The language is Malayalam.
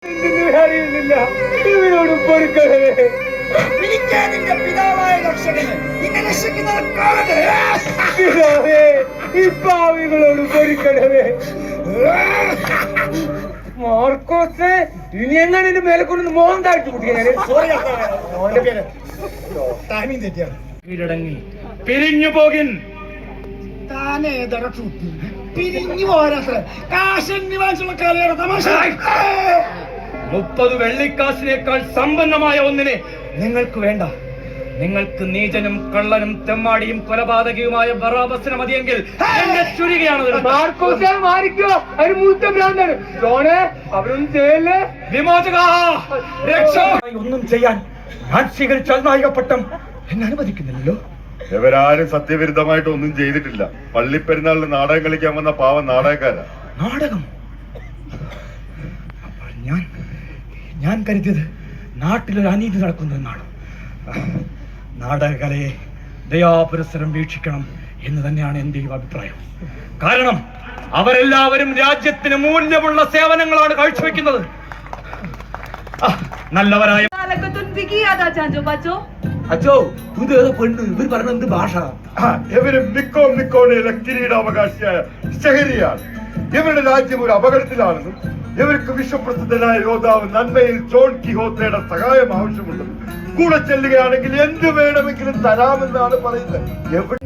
അറിയുന്നില്ല. ഇവരോട് പൊറുക്കണമേ. നിന്റെ പിതാവായ രക്ഷകന് നിന്നെ രക്ഷിക്കുന്നത് പിതാവേ, ഈ പാവികളോട് പൊറുക്കണമേ. മാർക്കോസ്, ഇനി എങ്ങനെ എന്റെ മേലെ കൊണ്ടു മോഹൻ താഴ്ത്തി കുട്ടിയെ. മോന്റെ പേര് ടൈമിങ് തെറ്റിയാണ്. കീഴടങ്ങി പിരിഞ്ഞു പോകിൻ. താനേതറ പിരിഞ്ഞു പോരാത്ര കാശി വാങ്ങിച്ചുള്ള കളിയാണ് തമാശ. 30 വെള്ളിക്കാശിനേക്കാൾ സമ്പന്നമായ ഒന്നിനെ നിങ്ങൾക്ക് വേണ്ട. നിങ്ങൾക്ക് നീചനും കള്ളനും തെമ്മാടിയും കൊലപാതകയുമായ ബറാബസിനെ മതിയെങ്കിൽ എന്നെ ചുരുകയാണ്. ഒന്നും ചെയ്യാൻ ഞാൻ സ്വീകരിച്ച നായിക പട്ടം എന്നെ അനുവദിക്കുന്നില്ലല്ലോ. ഇവരാരും സത്യവിരുദ്ധമായിട്ട് ഒന്നും ചെയ്തിട്ടില്ല. പള്ളിപ്പെരുന്നാളിന് നാടകം കളിക്കാൻ വന്ന പാവം നാടകക്കാരാ. നാടകം? ഞാൻ കരുതിയത് നാട്ടിലൊരു അനീതി നടക്കുന്നു എന്നാണ്. നാടകകലയെ ദയാപുരസരം വീക്ഷിക്കണം എന്ന് തന്നെയാണ് എന്റെ അഭിപ്രായം. കാരണം അവരെല്ലാവരും രാജ്യത്തിന് മൂല്യമുള്ള സേവനങ്ങളാണ് കാഴ്ചവെക്കുന്നത്. നല്ലവരായ അച്ചോ, പുതിയ പെണ്ണ് ഇവർ പറഞ്ഞ എന്ത് ഭാഷ? ഇവര് മിക്കോണിയിലെ കിരീടാവകാശിയായ ഷഹരിയാണ്. ഇവരുടെ രാജ്യം ഒരു അപകടത്തിലാണെന്നും ഇവർക്ക് വിശ്വപ്രസിദ്ധനായ യോദ്ധാവ് നന്മയിൽ ജോൺ കിഹോത്തയുടെ സഹായം ആവശ്യമുണ്ടെന്നും കൂടെ ചെല്ലുകയാണെങ്കിൽ എന്ത് വേണമെങ്കിലും തരാമെന്നാണ് പറയുന്നത്. എവിടെ